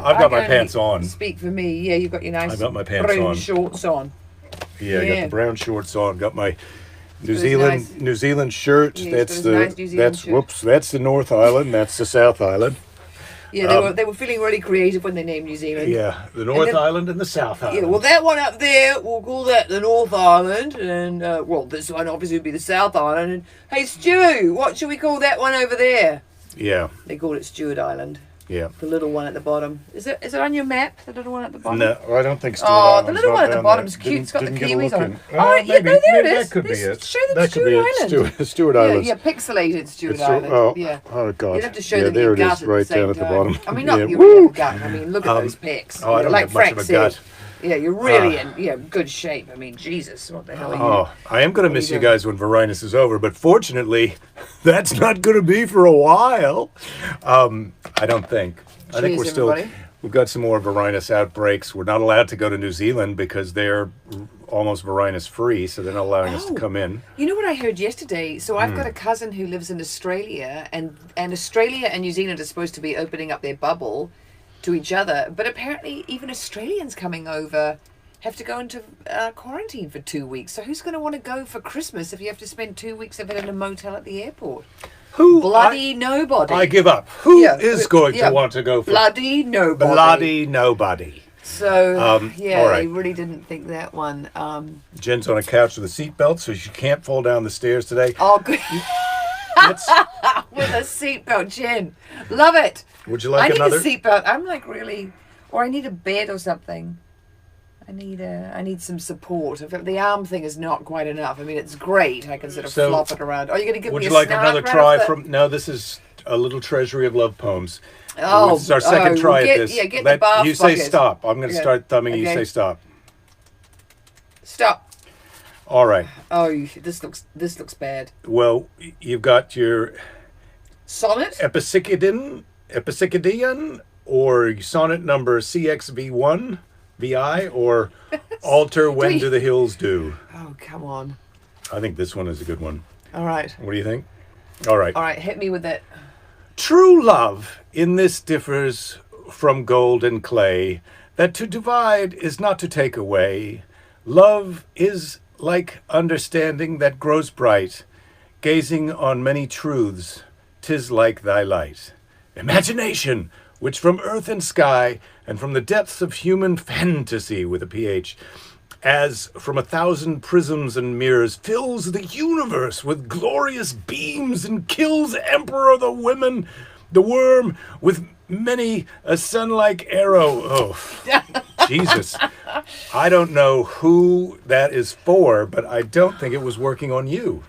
I've got my pants on. Speak for me. Yeah, you've got your nice I've got my pants brown on. shorts on. Yeah, I got the brown shorts on. Got my New Zealand shirt. Yeah, that's nice New Zealand shirt. That's the North Island. That's the South Island. Yeah, they were feeling really creative when they named New Zealand. Yeah, the North Island and the South Island. Yeah, well, that one up there, we'll call that the North Island, and this one obviously would be the South Island. And hey, Stu, what should we call that one over there? Yeah, they called it Stewart Island. Yeah, the little one at the bottom. Is it on your map? The little one at the bottom? No, I don't think Stewart Island's the little one at the bottom's there. cute. It's got the Kiwis on it. Maybe, no, there it is. That could be it. Show them Stewart Island. Stewart Island. Yeah, pixelated Stewart Island. Oh God. You'd have to show them your gut at the same time. Bottom. I mean, not your gut. I mean, look at those pecs. Oh, I don't have much of a gut. Yeah, you're really in good shape. I mean, Jesus, what the hell are you? Oh, I am going to miss you guys when Varinus is over, but fortunately, that's not going to be for a while. I don't think. I think we've got some more Varinus outbreaks. We're not allowed to go to New Zealand because they're almost Varinus free, so they're not allowing us to come in. You know what I heard yesterday? So I've got a cousin who lives in Australia, and Australia and New Zealand are supposed to be opening up their bubble to each other, but apparently even Australians coming over have to go into quarantine for 2 weeks. So who's going to want to go for Christmas if you have to spend 2 weeks of it in a motel at the airport? Nobody. I give up. Who is going to want to go for bloody nobody? Bloody nobody. So they really didn't think that one. Jen's on a couch with a seatbelt, so she can't fall down the stairs today. Oh, good. With a seatbelt, Jen. Love it. Would you like another? I need a seatbelt. I'm like really, or I need a bed or something. I need some support. The arm thing is not quite enough. I mean, it's great. I can sort of flop it around. Are you going to give me a Would you like another try from? No, this is a little treasury of love poems. Oh, this is our second try at this. Yeah, get the bath You say stop. I'm going to start thumbing. Okay. You say stop. Stop. All right. Oh, this looks bad. Well, you've got your sonnet, Epicicidian, or sonnet number CXV1, VI, or altar when do the hills do. Oh, come on. I think this one is a good one. All right. What do you think? All right. All right, hit me with it. True love in this differs from gold and clay, that to divide is not to take away. Love is like understanding that grows bright, gazing on many truths, 'tis like thy light. Imagination, which from earth and sky, and from the depths of human fantasy with a PH, as from 1,000 prisms and mirrors, fills the universe with glorious beams and kills emperor the women, the worm, with many a sun-like arrow. Oh, Jesus. I don't know who that is for, but I don't think it was working on you.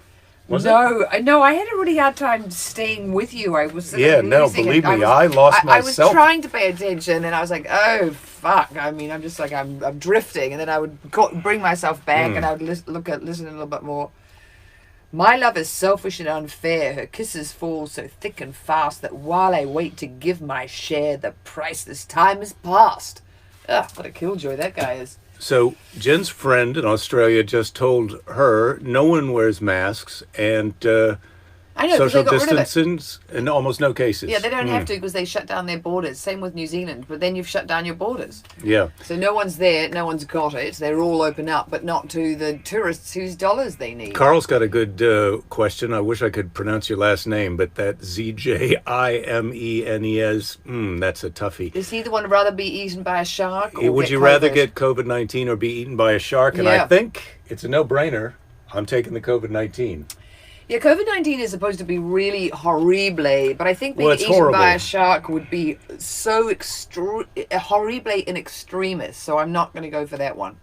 No, I had a really hard time staying with you. I was believe me, I lost myself. I was trying to pay attention, and I was like, oh fuck. I mean, I'm just like I'm drifting, and then I would bring myself back, and I would listen a little bit more. My love is selfish and unfair. Her kisses fall so thick and fast that while I wait to give my share, the priceless time is past. Ugh, what a killjoy that guy is. So Jen's friend in Australia just told her no one wears masks and social distancing in almost no cases. Yeah, they don't have to because they shut down their borders. Same with New Zealand, but then you've shut down your borders. Yeah. So no one's there, no one's got it. They're all open up, but not to the tourists whose dollars they need. Carl's got a good question. I wish I could pronounce your last name, but that ZJIMENES, that's a toughie. Is he the one who'd rather be eaten by a shark? Or would you rather get COVID-19 or be eaten by a shark? And I think it's a no-brainer. I'm taking the COVID-19. Yeah, COVID-19 is supposed to be really horrible, but I think being eaten by a shark would be so horrible in extremis, so I'm not going to go for that one.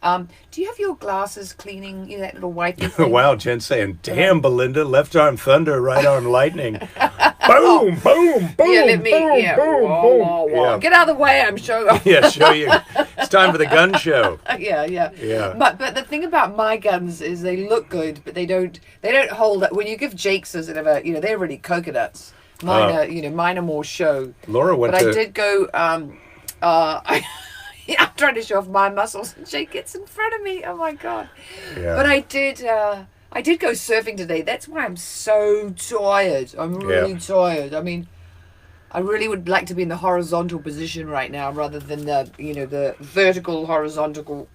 Do you have your glasses cleaning, that little wipey thing? Wow, Jen's saying, damn, Belinda, left arm thunder, right arm lightning. Boom, boom, boom, boom, boom. Get out of the way, I'm showing. Yeah, show you. It's time for the gun show. Yeah. But the thing about my guns is they look good, but they don't hold up. When you give Jake's a sort of a, they're really coconuts. Mine are more show. Laura went I did go, I'm trying to show off my muscles, and Jake gets in front of me. Oh my god! Yeah. But I did go surfing today. That's why I'm so tired. I'm really tired. I mean, I really would like to be in the horizontal position right now, rather than the vertical horizontal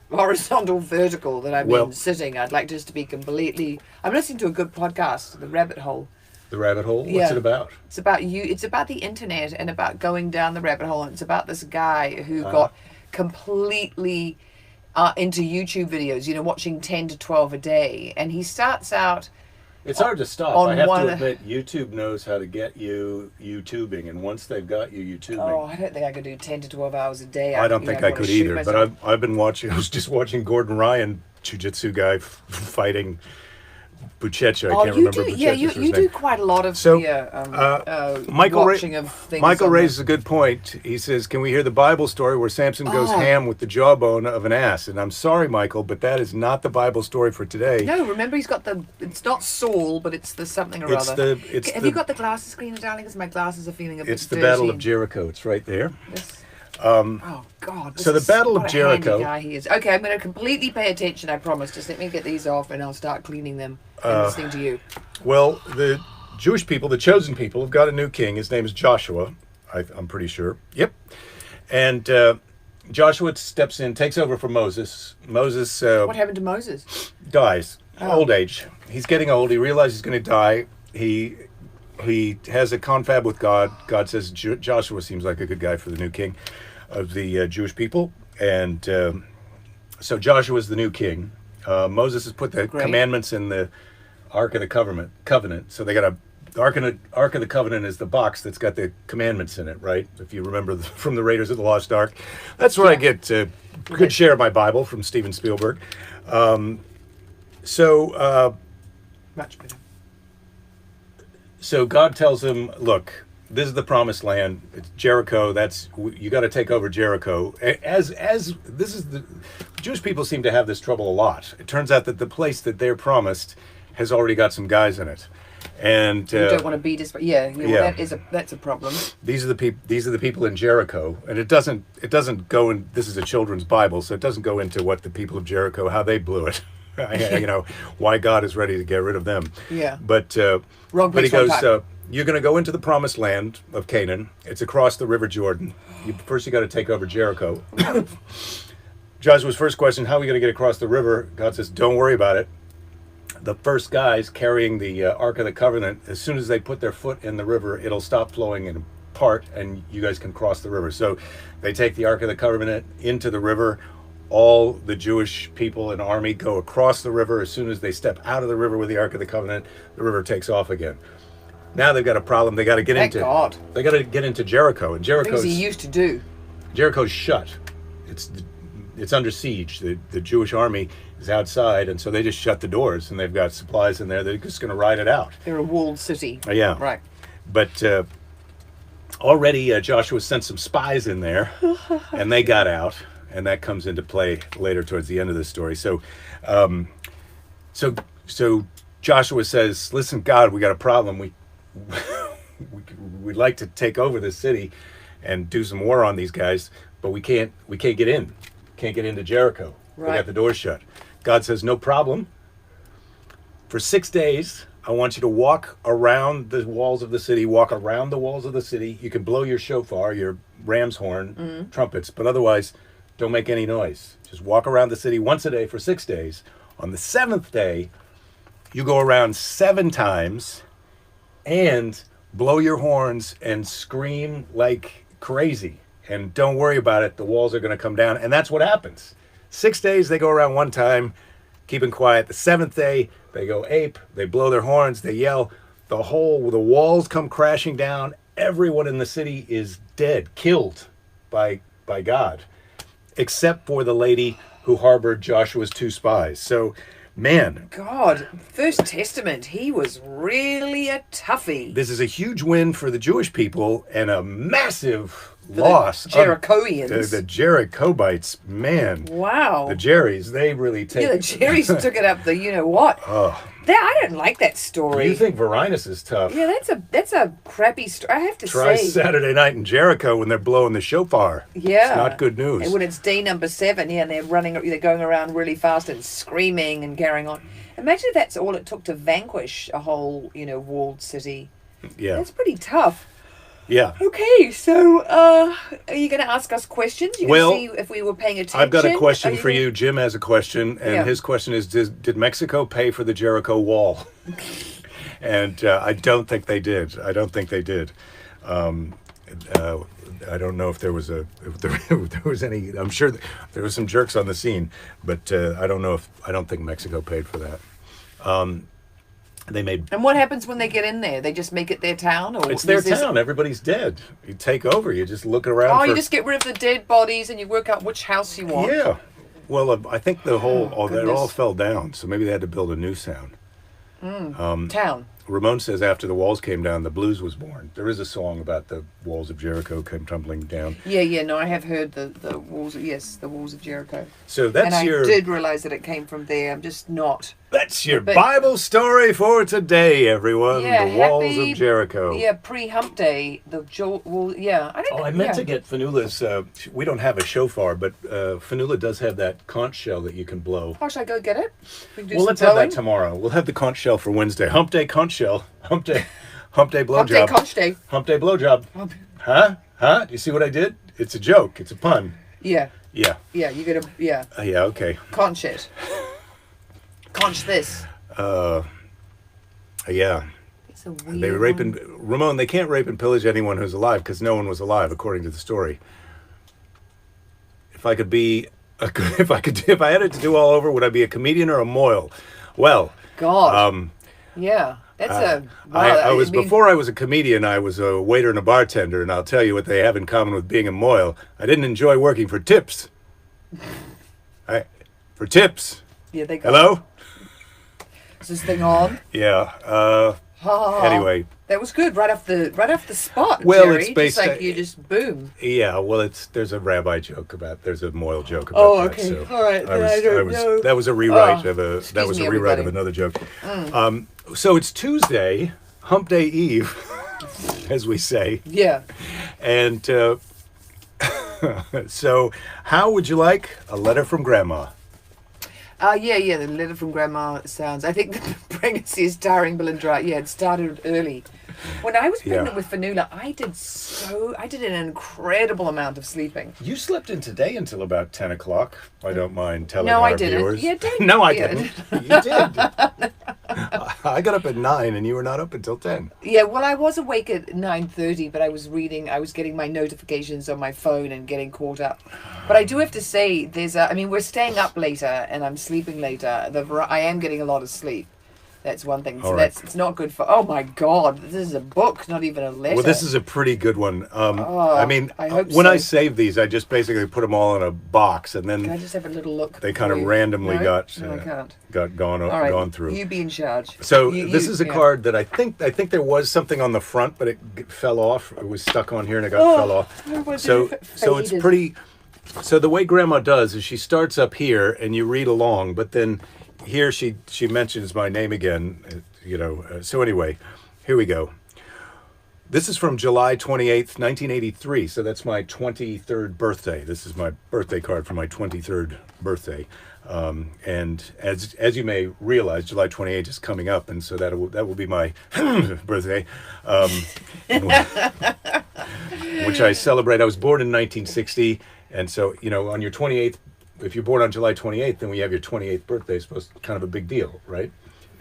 vertical that I've been sitting. I'd like just to be completely. I'm listening to a good podcast, The Rabbit Hole. The rabbit hole? What's Yeah. it about? It's about you. It's about the internet and about going down the rabbit hole. And it's about this guy who got completely into YouTube videos. Watching 10 to 12 a day, and he starts out. It's hard to stop. I have to admit, YouTube knows how to get you YouTubing, and once they've got you YouTubing... Oh, I don't think I could do 10 to 12 hours a day. I don't think I could either, but I've been watching... I was just watching Gordon Ryan, jiu-jitsu guy, fighting Buchecha. I can't remember Buchecha's Yeah, you do quite a lot of watching of things. Michael raises a good point. He says, can we hear the Bible story where Samson goes ham with the jawbone of an ass? And I'm sorry, Michael, but that is not the Bible story for today. No, remember he's got it's not Saul, but it's the something or other. Have you got the glasses screen, darling? Because my glasses are feeling a bit It's the Battle of Jericho. It's right there. Oh God! So the Battle of Jericho. Guy he is. Okay, I'm going to completely pay attention. I promise. Just let me get these off, and I'll start cleaning them and listening to you. Well, the Jewish people, the chosen people, have got a new king. His name is Joshua. I'm pretty sure. Yep. And Joshua steps in, takes over for Moses. Moses. What happened to Moses? Dies. Old age. He's getting old. He realizes he's going to die. He has a confab with God. God says Joshua seems like a good guy for the new king of the Jewish people, and so Joshua is the new king. Moses has put the commandments in the Ark of the Covenant. So they got the Ark of the Covenant is the box that's got the commandments in it, right? If you remember from the Raiders of the Lost Ark, that's where I get a good share of my Bible from Steven Spielberg. Much better. So God tells him, look, this is the promised land. It's Jericho. You got to take over Jericho. As this is the Jewish people seem to have this trouble a lot. It turns out that the place that they're promised has already got some guys in it, and you don't want to be that's a problem. These are the people in Jericho, and it doesn't go in. This is a children's Bible, so it doesn't go into what the people of Jericho, how they blew it. Why God is ready to get rid of them. Yeah. But he goes, you're going to go into the promised land of Canaan. It's across the River Jordan. First you got to take over Jericho. Joshua's first question, how are we going to get across the river? God says, don't worry about it. The first guys carrying the Ark of the Covenant, as soon as they put their foot in the river, it'll stop flowing and part, and you guys can cross the river. So they take the Ark of the Covenant into the river. All the Jewish people and army go across the river. As soon as they step out of the river with the Ark of the Covenant, the river takes off again. Now they've got a problem. They got to get into Jericho, and Things he used to do. Jericho's shut. It's under siege. The Jewish army is outside, and so they just shut the doors, and they've got supplies in there. They're just going to ride it out. They're a walled city. Yeah. Right. But already Joshua sent some spies in there, and they got out. And that comes into play later towards the end of the story. So Joshua says, listen, God, we got a problem. We'd like to take over this city and do some war on these guys, but we can't get in. Can't get into Jericho. Right. We got the doors shut. God says, no problem. For 6 days, I want you to walk around the walls of the city, You can blow your shofar, your ram's horn, trumpets, but otherwise, don't make any noise. Just walk around the city once a day for 6 days. On the 7th day, you go around 7 times and blow your horns and scream like crazy. And don't worry about it. The walls are going to come down. And that's what happens. 6 days, they go around 1 time, keeping quiet. The 7th day, they go ape. They blow their horns. They yell. The walls come crashing down. Everyone in the city is dead, killed by God, except for the lady who harbored Joshua's 2 spies. So, man. God, First Testament, he was really a toughie. This is a huge win for the Jewish people and a massive loss. The Jerichoians. The Jerichobites, man. Wow. The Jerrys, they really take... Yeah, the Jerrys took it up the you-know-what. Oh. I don't like that story. You think Varinus is tough? Yeah, that's a crappy story. I have to Try say. Saturday night in Jericho when they're blowing the shofar. Yeah, it's not good news. And when it's day number 7, and they're going around really fast and screaming and carrying on. Imagine if that's all it took to vanquish a whole, walled city. Yeah, that's pretty tough. Yeah. Okay, so are you going to ask us questions? You Well, going to see if we were paying attention? I've got a Are question you for gonna- you. Jim has a question, and Yeah. his question is: Did Mexico pay for the Jericho Wall? And I don't think they did. I don't think they did. Um, I don't know if there was if there was any. I'm sure there was some jerks on the scene, but I don't know if I don't think Mexico paid for that. They made. And what happens when they get in there? They just make it their town, or It's their is this- town. Everybody's dead. You take over. You just look around. Oh, for, you just get rid of the dead bodies and you work out which house you want. Yeah. Well, I think the whole it all goodness. fell down, so maybe they had to build a new town. Town. Ramon says after the walls came down, the blues was born. There is a song about the walls of Jericho came tumbling down. Yeah. No, I have heard the walls. Yes, the walls of Jericho. So that's And I your did realize that it came from there. I'm just not. that's your but- Bible story for today, everyone. Yeah, the walls happy- of Jericho. Yeah, pre-hump day. Wall. Yeah, I don't. Oh, I meant to get Fanula's. We don't have a shofar, but Fanula does have that conch shell that you can blow. Oh, should I go get it? We can do Well, some let's have blowing. that tomorrow. We'll have the conch shell for Wednesday. Hump day conch shell. Hump day blowjob. Hump day, conch day. Hump day blowjob. Hump- Huh? Do you see what I did? It's a joke. It's a pun. Yeah, Yeah. you're gonna Yeah. Okay. conch it. Conch this. Yeah. It's a weird. They rape and Ramon. They can't rape and pillage anyone who's alive because no one was alive, according to the story. If I could be, if I had it to do all over, would I be a comedian or a moil? Well, God. Yeah, that's I was before I was a comedian. I was a waiter and a bartender, and I'll tell you what they have in common with being a moil. I didn't enjoy working for tips. For tips. Yeah, they go. Hello. Is this thing on? Yeah. Ha, ha, ha. Anyway. That was good, right off the spot. Well, Jerry. it's based just like on- you just boom. Yeah, well, there's a rabbi joke there's a moil joke about Oh, that. okay. So All right, then I don't know. That was a rewrite Oh, of a excuse me, rewrite of everybody. another joke. So it's Tuesday, Hump Day Eve, as we say, Yeah. and so how would you like a letter from Grandma? Yeah. The letter from Grandma sounds. I think the pregnancy is tiring Belinda. Yeah, it started early. When I was pregnant Yeah. with Fanula, I did an incredible amount of sleeping. You slept in today until about 10 o'clock. I don't mind telling No, our I didn't. viewers. Yeah, don't- No, I yeah. didn't. You did. I got up at 9 and you were not up until 10. Yeah, well, I was awake at 9:30, but I was getting my notifications on my phone and getting caught up. But I do have to say, we're staying up later and I'm sleeping later. I am getting a lot of sleep. That's one thing. So All right. it's not good for. Oh my God, this is a book, not even a letter. Well, this is a pretty good one. I mean, I hope when so. I save these, I just basically put them all in a box, and Can I then just have a little look? they kind of for you? randomly No? got No, I can't. gone All right, gone through. You be in charge. So You- this is a yeah. card that I think there was something on the front, but it fell off. It was stuck on here and it fell off. I was So it's faded. pretty. So the way Grandma does is she starts up here and you read along, but then here she mentions my name again. So anyway, here we go. This is from July 28th, 1983. So that's my 23rd birthday. This is my birthday card for my 23rd birthday. And as you may realize, July 28th is coming up, and so that will be my birthday, which I celebrate. I was born in 1960, and so on your 28th, if you're born on July 28th, then when you have your 28th birthday, it's kind of a big deal, right?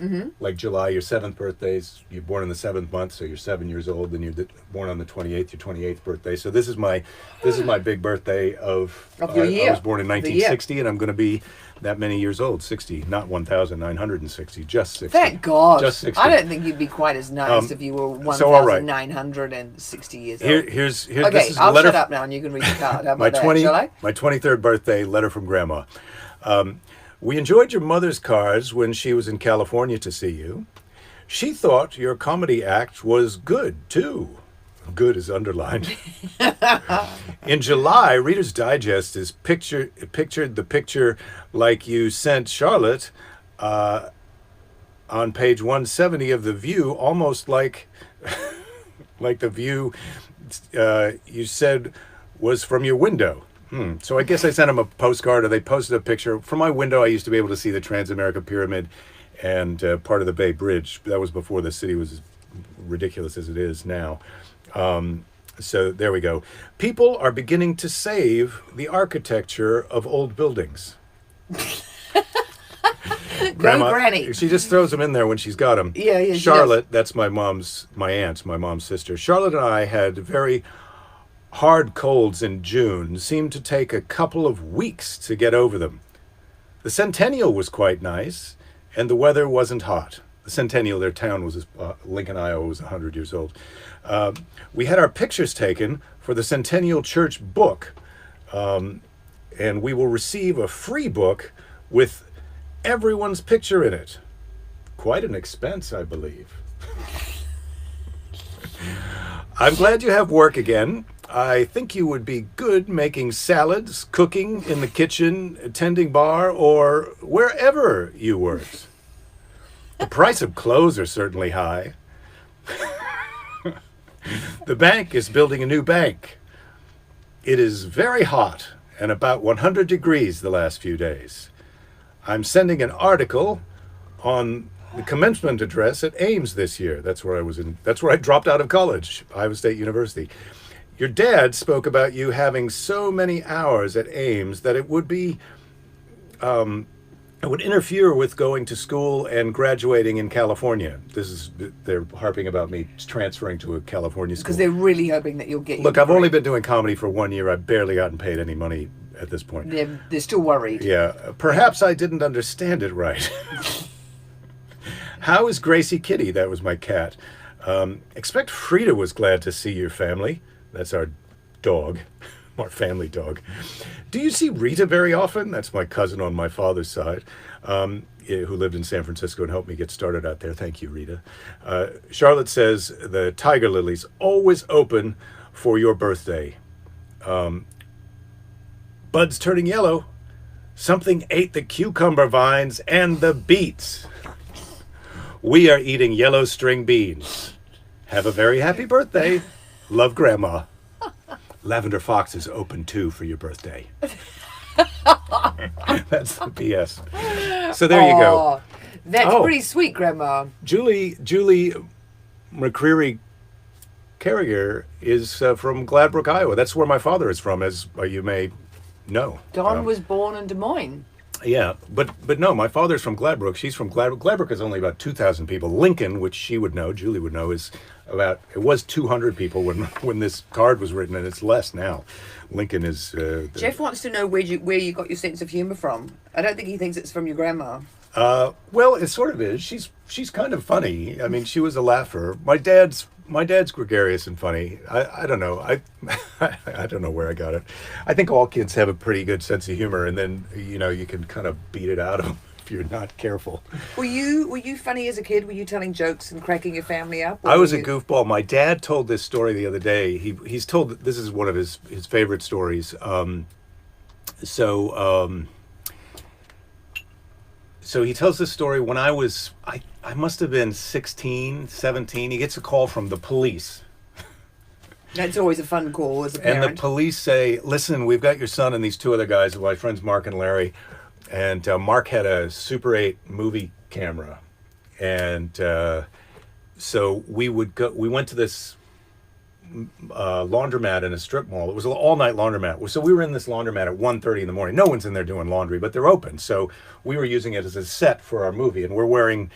Mm-hmm. Like July, your 7th birthday, you're born in the 7th month, so you're 7 years old. Then you're born on the 28th, your 28th birthday. So this is my big birthday of your year. I was born in 1960, and I'm going to be that many years old, 60, not 1,960, just 60. Thank God. Just 60. I don't think you'd be quite as nice if you were so all right. 1,960 years old. Here's Okay, this is a I'll letter shut up now and you can read the card. How my about that, shall I? my 23rd birthday letter from Grandma. We enjoyed your mother's cards when she was in California to see you. She thought your comedy act was good, too. Good is underlined. In July, Reader's Digest is pictured the picture like you sent Charlotte on page 170 of The View, almost like like the view you said was from your window. So I guess I sent him a postcard, or they posted a picture. From my window, I used to be able to see the Transamerica Pyramid and part of the Bay Bridge. That was before the city was as ridiculous as it is now. So there we go. People are beginning to save the architecture of old buildings. Go, Granny. She just throws them in there when she's got them. Yeah, yeah. Charlotte, that's my aunt, my mom's sister. Charlotte and I had very hard colds in June. Seemed to take a couple of weeks to get over them. The Centennial was quite nice, and the weather wasn't hot. The Centennial, their town was, Lincoln, Iowa, was 100 years old. We had our pictures taken for the Centennial Church book, and we will receive a free book with everyone's picture in it. Quite an expense, I believe. I'm glad you have work again. I think you would be good making salads, cooking in the kitchen, tending bar, or wherever you worked. The price of clothes are certainly high. The bank is building a new bank. It is very hot and about 100 degrees the last few days. I'm sending an article on the commencement address at Ames this year. That's where I dropped out of college, Iowa State University. Your dad spoke about you having so many hours at Ames that it would interfere with going to school and graduating in California. They're harping about me transferring to a California school. Because they're really hoping that you'll get your Look, I've degree. only been doing comedy for 1 year. I've barely gotten paid any money at this point. They're still worried. Yeah, perhaps I didn't understand it right. How is Gracie Kitty? That was my cat. Expect Frida was glad to see your family. That's our dog, our family dog. Do you see Rita very often? That's my cousin on my father's side, who lived in San Francisco and helped me get started out there. Thank you, Rita. Charlotte says the Tiger Lily's always open for your birthday. Buds turning yellow. Something ate the cucumber vines and the beets. We are eating yellow string beans. Have a very happy birthday. Love, Grandma. Lavender Fox is open too for your birthday. That's the PS. So there you go. That's pretty sweet, Grandma. Julie McCreary Carrier is from Gladbrook, Iowa. That's where my father is from, as you may know. Don was born in Des Moines. Yeah, but no, my father's from Gladbrook. She's from Gladbrook. Gladbrook is only about 2,000 people. Lincoln, which she would know, Julie would know, it was 200 people when this card was written, and it's less now. Lincoln is... Jeff wants to know where you got your sense of humor from. I don't think he thinks it's from your grandma. Well, it sort of is. She's kind of funny. I mean, she was a laugher. My dad's gregarious and funny. I don't know. I don't know where I got it. I think all kids have a pretty good sense of humor, and then you can kind of beat it out of them if you're not careful. Were you funny as a kid? Were you telling jokes and cracking your family up? I was a goofball. My dad told this story the other day. He's told this is one of his favorite stories. So he tells this story when I must have been 16, 17. He gets a call from the police. That's always a fun call as a parent. And the police say, listen, we've got your son and these two other guys, my friends Mark and Larry. And Mark had a Super 8 movie camera. And so we went to this laundromat in a strip mall. It was an all-night laundromat. So we were in this laundromat at 1:30 in the morning. No one's in there doing laundry, but they're open. So we were using it as a set for our movie, and we're wearing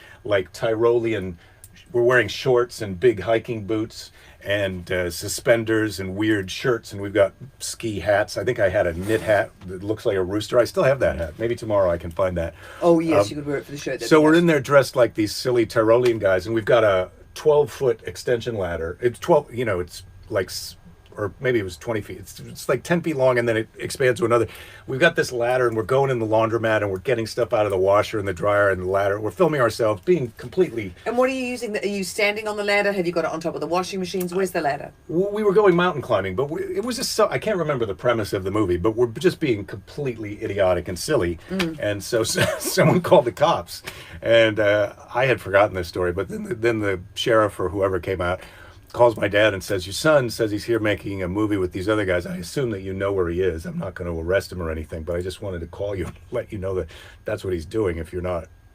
we're wearing shorts and big hiking boots and suspenders and weird shirts, and we've got ski hats. I think I had a knit hat that looks like a rooster. I still have that hat. Maybe tomorrow I can find that. Oh yes, you could wear it for the show. So we're in there dressed like these silly Tyrolean guys, and we've got a 12-foot extension ladder. It's 12, it's like, or maybe it was 20 feet. It's like 10 feet long, and then it expands to another. We've got this ladder, and we're going in the laundromat, and we're getting stuff out of the washer and the dryer and the ladder. We're filming ourselves, being completely... And what are you using? Are you standing on the ladder? Have you got it on top of the washing machines? Where's the ladder? We were going mountain climbing, but it was just I can't remember the premise of the movie, but we're just being completely idiotic and silly. And so someone called the cops, and I had forgotten this story, but then the sheriff or whoever came out, calls my dad and says, your son says he's here making a movie with these other guys. I assume that you know where he is. I'm not going to arrest him or anything, but I just wanted to call you and let you know that that's what he's doing if you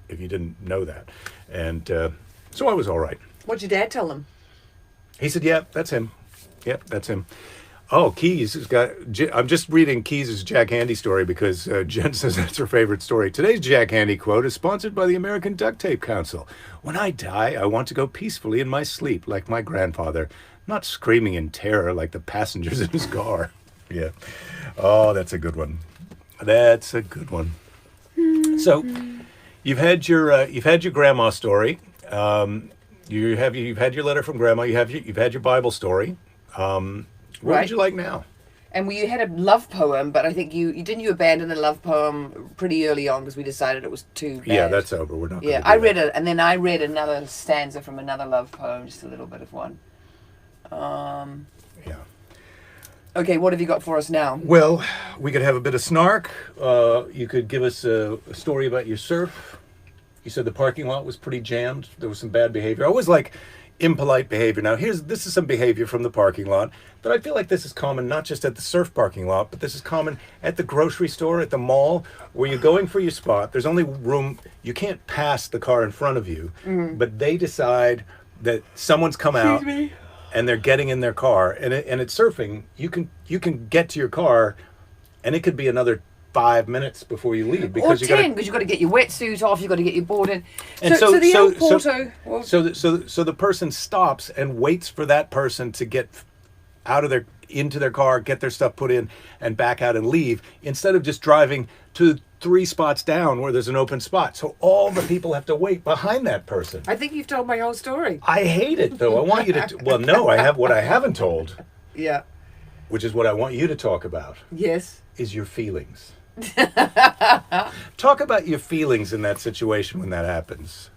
didn't know that. And so I was all right. What'd your dad tell him? He said, yeah, that's him. Yep, that's him. Oh, Keys has got. I'm just reading Keys' Jack Handy story because Jen says that's her favorite story. Today's Jack Handy quote is sponsored by the American Duct Tape Council. When I die, I want to go peacefully in my sleep like my grandfather, not screaming in terror like the passengers in his car. Yeah. Oh, that's a good one. That's a good one. So, you've had your grandma story. You've had your letter from grandma. You've had your Bible story. What would you like now? And you had a love poem, but I think you abandon the love poem pretty early on because we decided it was too bad. Yeah, that's over. We're not. Yeah, I read it, and then I read another stanza from another love poem, just a little bit of one. Yeah. Okay, what have you got for us now? Well, we could have a bit of snark. You could give us a story about your surf. You said the parking lot was pretty jammed. There was some bad behavior. I always like impolite behavior. Now, this is some behavior from the parking lot, but I feel like this is common not just at the surf parking lot, but this is common at the grocery store, at the mall, where you're going for your spot. There's only room. You can't pass the car in front of you, but they decide that someone's come out and they're getting in their car. And it's surfing. You can get to your car, and it could be another 5 minutes before you leave because you've got to get your wetsuit off, you've got to get your board in. And so the El Porto. So the person stops and waits for that person to get into their car, get their stuff put in, and back out and leave, instead of just driving to 3 spots down where there's an open spot. So all the people have to wait behind that person. I think you've told my whole story. I hate it though. I want you to. Well, no, I have what I haven't told. Yeah. Which is what I want you to talk about. Yes. Is your feelings. Talk about your feelings in that situation when that happens.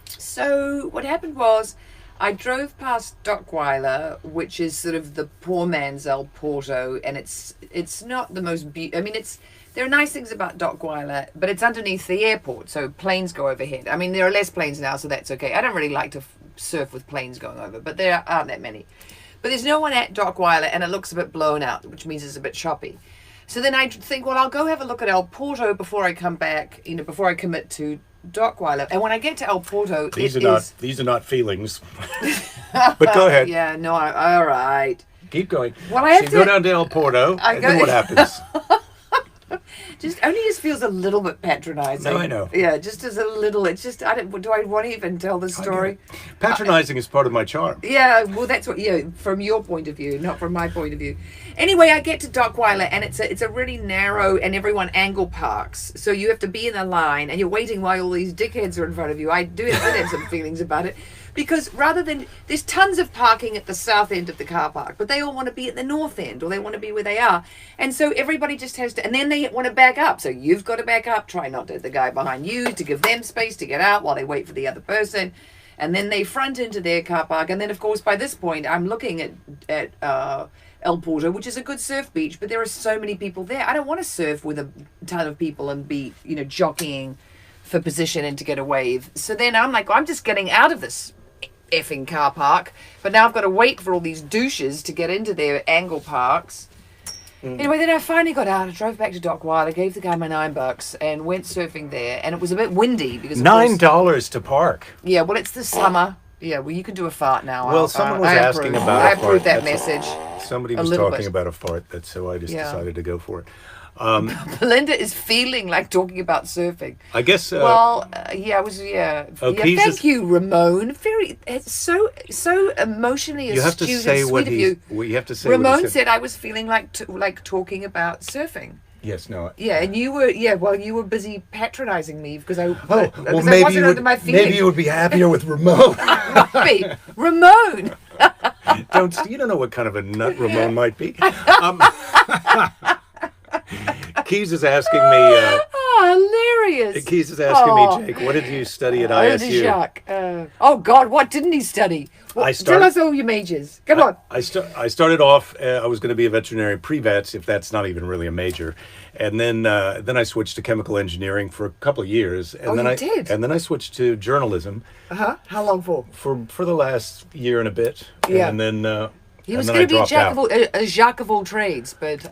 So what happened was I drove past Dockweiler, which is sort of the poor man's El Porto, and it's not the most there are nice things about Dockweiler, but it's underneath the airport, so planes go overhead. I mean, there are less planes now, so that's okay. I don't really like to surf with planes going over, but there aren't that many. But there's no one at Dockweiler, and it looks a bit blown out, which means it's a bit choppy. So then I think, well, I'll go have a look at El Porto before I come back, before I commit to Dockweiler. And when I get to El Porto, these are not feelings. But go ahead. Yeah, no, all right. Keep going. Well, I have to go down to El Porto, and then what happens? Just feels a little bit patronizing. No, I know. Yeah, just as a little. It's just do I want to even tell the story? Patronizing is part of my charm. Yeah, well, that's what. Yeah, from your point of view, not from my point of view. Anyway, I get to Dockweiler, and it's a really narrow, and everyone angle parks, so you have to be in a line, and you're waiting while all these dickheads are in front of you. I did have some feelings about it. Because there's tons of parking at the south end of the car park, but they all want to be at the north end, or they want to be where they are. And so everybody just has to, and then they want to back up. So you've got to back up, try not to hit the guy behind you, to give them space to get out while they wait for the other person. And then they front into their car park. And then, of course, by this point, I'm looking at El Porto, which is a good surf beach, but there are so many people there. I don't want to surf with a ton of people and be, jockeying for position and to get a wave. So then I'm like, I'm just getting out of this effing car park, but now I've got to wait for all these douches to get into their angle parks. Anyway, then I finally got out. I drove back to Dockweiler, gave the guy my $9 and went surfing there, and it was a bit windy because $9 to park. Yeah, well, it's the summer. Yeah, well, you can do a fart now. Well, someone was asking about a fart. I approved that message. Somebody was talking about a fart, so I just decided to go for it. Belinda is feeling like talking about surfing. I guess. Thank you, Ramon. It's so emotionally astute. You have to say what you have to say. Ramon said I was feeling like talking about surfing. Yes, no. Yeah, and you were busy patronizing me because I maybe you would be happier with Ramon. Ramon. You don't know what kind of a nut Ramon might be. Keys is asking me. Hilarious. Keys is asking me, Jake, what did you study at ISU? Oh God, what didn't he study? Tell us all your majors. Come on. I started off. I was going to be a veterinarian pre-vets, if that's not even really a major, and then I switched to chemical engineering for a couple of years, and then I switched to journalism. How long for? For the last year and a bit. Yeah. And then. He was going to be a jack of all trades, but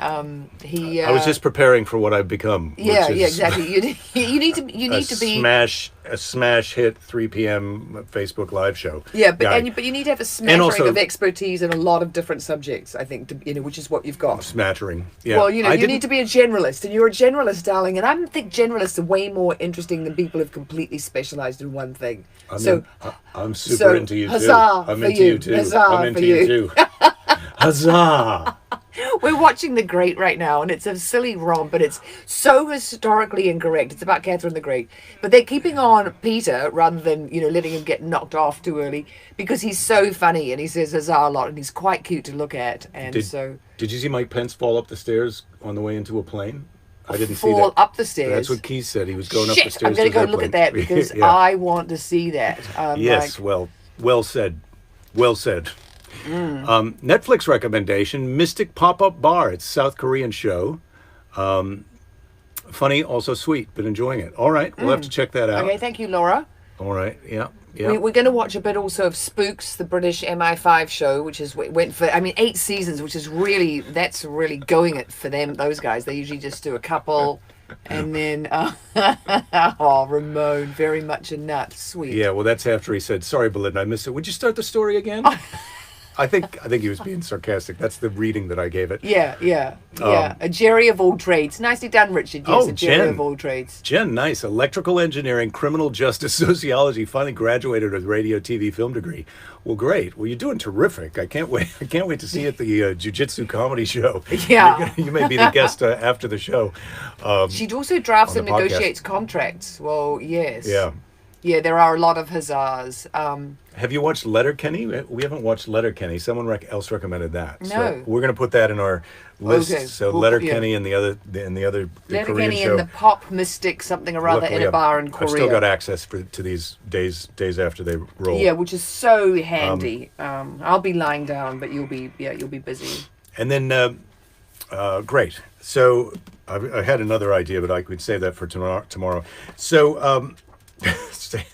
he. I was just preparing for what I've become. Yeah, exactly. You need to be smash a smash hit 3 p.m. Facebook Live show. Yeah, but guy. but you need to have a smattering also- of expertise in a lot of different subjects, I think, which is what you've got. Smattering. Yeah. Well, you need to be a generalist, and you're a generalist, darling. And I think generalists are way more interesting than people who've completely specialised in one thing. I'm super into you too. Huzzah I'm for into you. you too. Huzzah I'm into for you you. too. Huzzah! We're watching The Great right now, and it's a silly romp, but it's so historically incorrect. It's about Catherine the Great. But they're keeping on Peter rather than, letting him get knocked off too early because he's so funny and he says huzzah a lot and he's quite cute to look at. And Did you see Mike Pence fall up the stairs on the way into a plane? I didn't see fall that. up the stairs. That's what Keith said. He was going up the stairs. I'm going to go his look at airplane. that because Yeah. I want to see that. Yes, well said. Well said. Netflix recommendation, Mystic Pop-Up Bar. It's a South Korean show. Funny, also sweet, but enjoying it. All right, we'll have to check that out. Okay, thank you, Laura. All right, yeah. We're going to watch a bit also of Spooks, the British MI5 show, which went for 8 seasons, which is that's really going it for them. Those guys, they usually just do a couple, and then Ramon, very much a nut, sweet. Yeah, well, that's after he said, "Sorry, Belinda, I missed it. Would you start the story again?" I think he was being sarcastic. That's the reading that I gave it. Yeah. A Jerry of all trades. Nicely done, Richard. Yes, a Jerry Jen. of all trades. Jen, nice. Electrical engineering, criminal justice, sociology. Finally graduated with radio, TV, film degree. Well, great. Well, you're doing terrific. I can't wait. I can't wait to see you at the Jiu-Jitsu comedy show. Yeah. You may be the guest after the show. She also drafts on and the podcast. negotiates contracts. Well, yes. Yeah. Yeah, there are a lot of huzzahs. Have you watched Letterkenny? We haven't watched Letterkenny. Someone else recommended that. No. So we're going to put that in our list. Okay. So Well, Letterkenny and the other the Korean Letterkenny show. and the pop mystic something or other Luckily, in a bar in I've Korea. still got access to these days after they roll. Yeah, which is so handy. I'll be lying down, but you'll be busy. And then, great. So I had another idea, but I could save that for tomorrow. So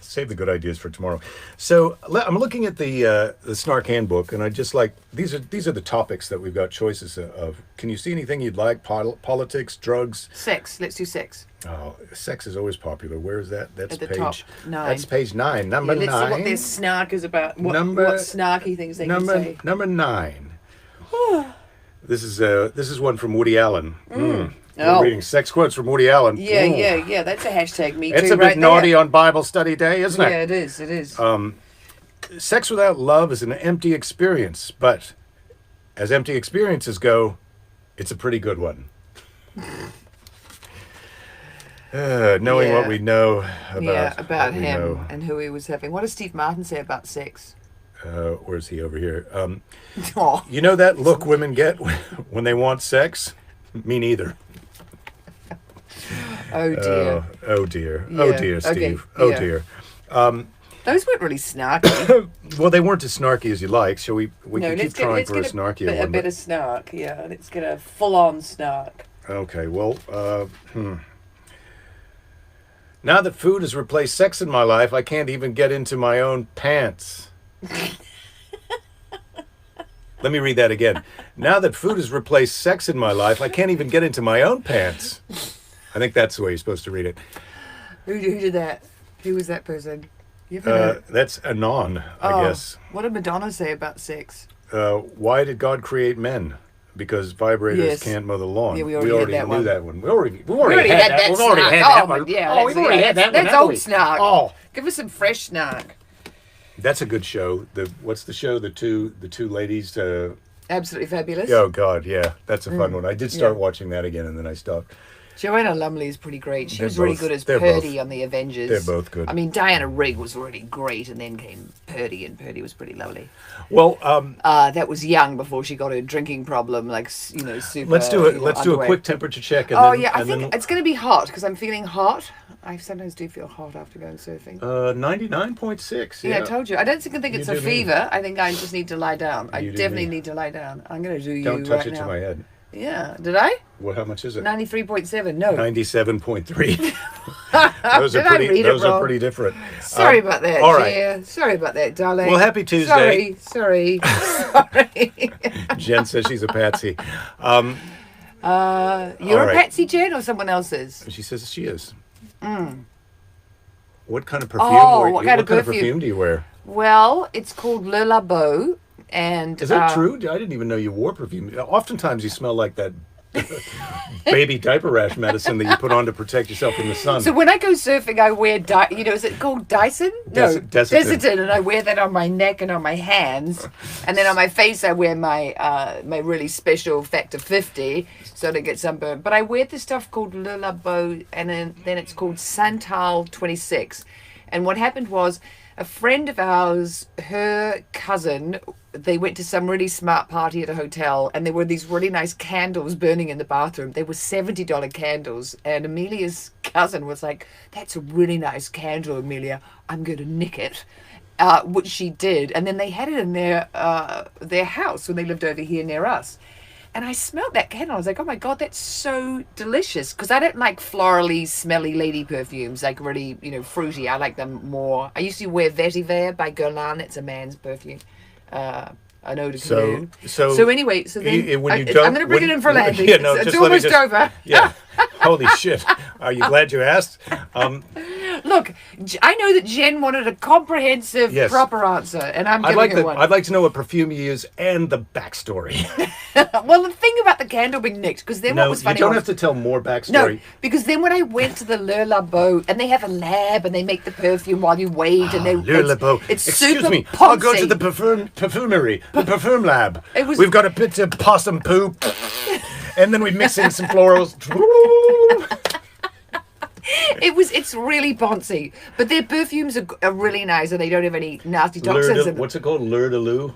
save the good ideas for tomorrow. So I'm looking at the Snark Handbook, and I just like these are the topics that we've got choices of. Can you see anything you'd like? Politics, drugs. Sex. Let's do sex. Oh, sex is always popular. Where is that? That's At the page top, 9. That's page 9. Number Let's 9. see what their snark is about. What snarky things they can say. Number 9. This is one from Woody Allen. I'm reading sex quotes from Woody Allen. Yeah. That's a hashtag me too. It's a bit right naughty there. on Bible study day, isn't it? Yeah, it is. It is. Sex without love is an empty experience, but as empty experiences go, it's a pretty good one. Knowing what we know about what we him know. and who he was having. What does Steve Martin say about sex? Where's he over here? Oh, You know that look women get when they want sex? Me neither. oh dear. Oh dear. Yeah, Oh dear, okay, Steve. Oh yeah. dear. Those weren't really snarky. Well, they weren't as snarky as you like, so we No, can keep trying for a snarkier a one. bit but- of snark. Yeah, let's get a full-on snark. Okay, well, now that food has replaced sex in my life, I can't even get into my own pants. Let me read that again. Now that food has replaced sex in my life, I can't even get into my own pants. I think that's the way you're supposed to read it. Who did that? Who was that person? You ever heard? That's Anon, I guess. What did Madonna say about sex? Why did God create men? Because vibrators Yes. can't mow the lawn. Yeah, we already had that knew one. that one. We already had that. We've already snark. had that Oh, one. yeah, Oh, we've already had that one. That's haven't old we? snark. Oh, Give us some fresh snark. that's a good show. What's the show? The two ladies. Absolutely fabulous. Oh God, yeah, that's a fun one. I did start Yeah. watching that again, and then I stopped. Joanna Lumley is pretty great. She They're was really both- good as they're Purdy both- on the Avengers. they're both good. I mean, Diana Rigg was already great, and then came Purdy, and Purdy was pretty lovely. Well, That was young before she got her drinking problem, like super. let's do it. Let's do a underway. quick temperature check. And Oh then, yeah, I and think then, it's going to be hot because I'm feeling hot. I sometimes do feel hot after going surfing. 99.6. Yeah, I told you. I don't think it's You a do me. fever. I think I just need to lie down. I You do definitely me. need to lie down. I'm going to do Don't you touch right it now. to my head. Yeah, did I? What? How much is it? 93.7. No. 97.3. Those Did are I pretty. read it Those are wrong? pretty different. Sorry about that. all right. Yeah. Sorry about that, darling. Well, happy Tuesday. Sorry. Sorry. Jen says she's a patsy. You're All a right. Patsy, Jen, or someone else's? She says she is. What kind of perfume? What kind of perfume do you wear? Well, it's called Le Labo. And is that true? I didn't even know you wore perfume. Oftentimes you smell like that baby diaper rash medicine that you put on to protect yourself from the sun. So when I go surfing, I wear, is it called Dyson? No, Desitin, and I wear that on my neck and on my hands, and then on my face I wear my my really special Factor 50, so I don't get sunburn. But I wear this stuff called Le Labo, and then it's called Santal 26. And what happened was, a friend of ours, her cousin, they went to some really smart party at a hotel, and there were these really nice candles burning in the bathroom. They were $70 candles, and Amelia's cousin was like, "That's a really nice candle, Amelia. I'm going to nick it," which she did. And then they had it in their house when they lived over here near us. And I smelled that candle. I was like, oh my God, that's so delicious. Because I don't like florally, smelly lady perfumes, like really, fruity. I like them more. I used to wear Vetiver by Guerlain. It's a man's perfume. An eau de cologne. So anyway, then I'm going to bring it in for landing. Yeah, no, it's almost over. Yeah. Holy shit. Are you glad you asked? Look, I know that Jen wanted a comprehensive, proper answer, and I'm giving her one. I'd like to know what perfume you use and the backstory. Well, the thing about the candle being nicked, because then what was funny... you don't have to tell more backstory. No, because then when I went to the Le Labo, and they have a lab, and they make the perfume while you wait, and Le Labo. It's Excuse super me, poncy. I'll go to the perfumery, the perfume lab. We've got a bit of possum poop, and then we mix in some florals. It's really poncy, but their perfumes are really nice, and they don't have any nasty toxins in them. What's it called? Le de Lou?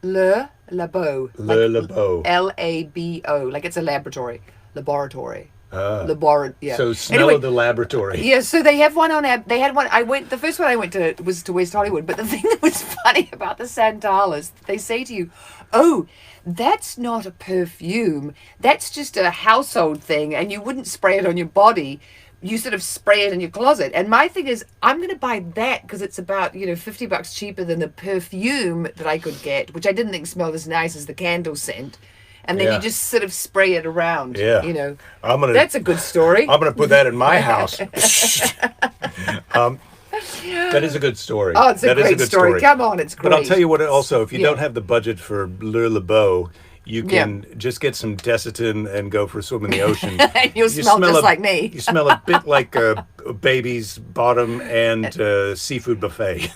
Le Labo. Le Labo. Labo. Like it's a laboratory. Laboratory. Yeah. So smell of the laboratory. Yeah, so they have one they had one, the first one I went to was to West Hollywood, but the thing that was funny about the Santal is they say to you, oh, that's not a perfume, that's just a household thing, and you wouldn't spray it on your body. You sort of spray it in your closet. And my thing is, I'm going to buy that because it's about, $50 cheaper than the perfume that I could get, which I didn't think smelled as nice as the candle scent. And then you just sort of spray it around. Yeah. That's a good story. I'm going to put that in my house. That is a good story. Oh, it's a great story. Come on, it's great. But I'll tell you what, also, if you don't have the budget for Le Labo, you can just get some Desitin and go for a swim in the ocean. You'll smell just like me. You smell a bit like a baby's bottom and seafood buffet.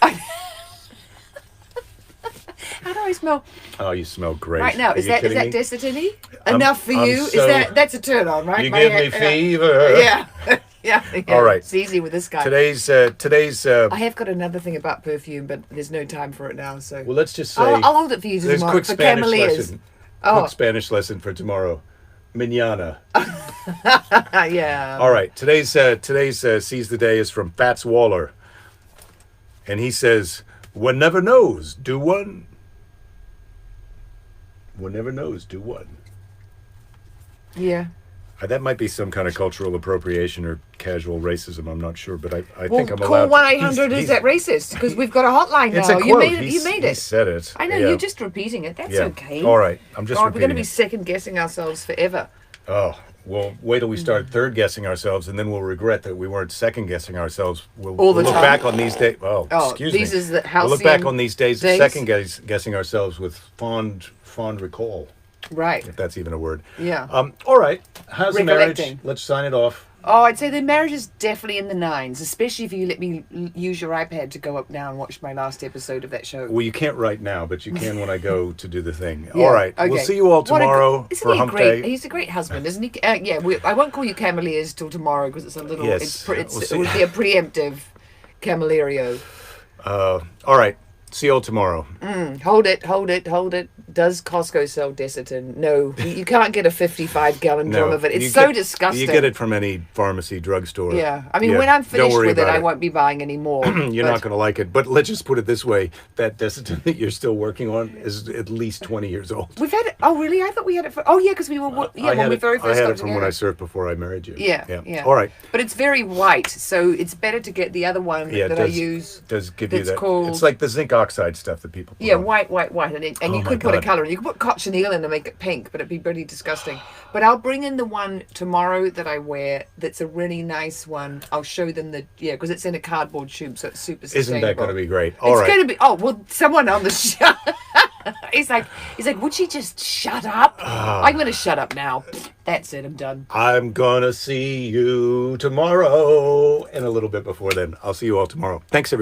How do I smell? Oh, you smell great. Right now, is that Desitin-y? Enough for you? That's a turn on, right? You give me fever. Yeah. Yeah. All right. It's easy with this guy. Today's. I have got another thing about perfume, but there's no time for it now. So. Well, let's just say. I'll hold it for you tomorrow. Quick Spanish lesson. Quick Spanish lesson for tomorrow. Mañana. Yeah. All right. Today's Seize the Day is from Fats Waller. And he says, one never knows, do one? One never knows, do one? Yeah. That might be some kind of cultural appropriation or casual racism. I'm not sure, but I think I'm allowed. Call 1-800 is that racist? Because we've got a hotline now. It's a quote. You made it. He said it. I know. You're just repeating it. That's okay. All right. I'm just repeating we're going to be second guessing ourselves forever. Oh, well, wait till we start third guessing ourselves, and then we'll regret that we weren't second guessing ourselves. We'll look back on these days. Oh, excuse me. We'll look back on these days of second guessing ourselves with fond recall. Right. If that's even a word. Yeah. All right. How's the marriage? Let's sign it off. Oh, I'd say the marriage is definitely in the 9s, especially if you let me use your iPad to go up now and watch my last episode of that show. Well, you can't right now, but you can when I go to do the thing. Yeah, all right. Okay. We'll see you all tomorrow for Hump Day. He's a great husband, isn't he? I won't call you Cameliers till tomorrow because it's a little... Yes. It would be a preemptive Camillerio. All right. See you all tomorrow. Hold it. Does Costco sell Desitin? No, you can't get a 55-gallon drum of it. It's so disgusting. You get it from any pharmacy, drugstore. Yeah. I mean, when I'm finished with it, I won't be buying any more. You're not going to like it. But let's just put it this way. That Desitin that you're still working on is at least 20 years old. We've had it. Oh, really? I thought we had it for... Oh, yeah, because we were... when we very first got together. I had it from when I surfed before I married you. Yeah. All right. But it's very white, so it's better to get the other one that I use. Does give you that. Called... It's like the zinc peroxide stuff that people put Yeah, on. white, and you Oh my could put a God. colour in. You could put cochineal in and make it pink, but it'd be pretty disgusting. But I'll bring in the one tomorrow that I wear. That's a really nice one. I'll show them because it's in a cardboard tube, so it's super sustainable. Isn't that going to be great? All It's right. going to be. Oh well, someone on the show. he's like, would she just shut up? I'm going to shut up now. That's it. I'm done. I'm going to see you tomorrow and a little bit before then. I'll see you all tomorrow. Thanks, everybody.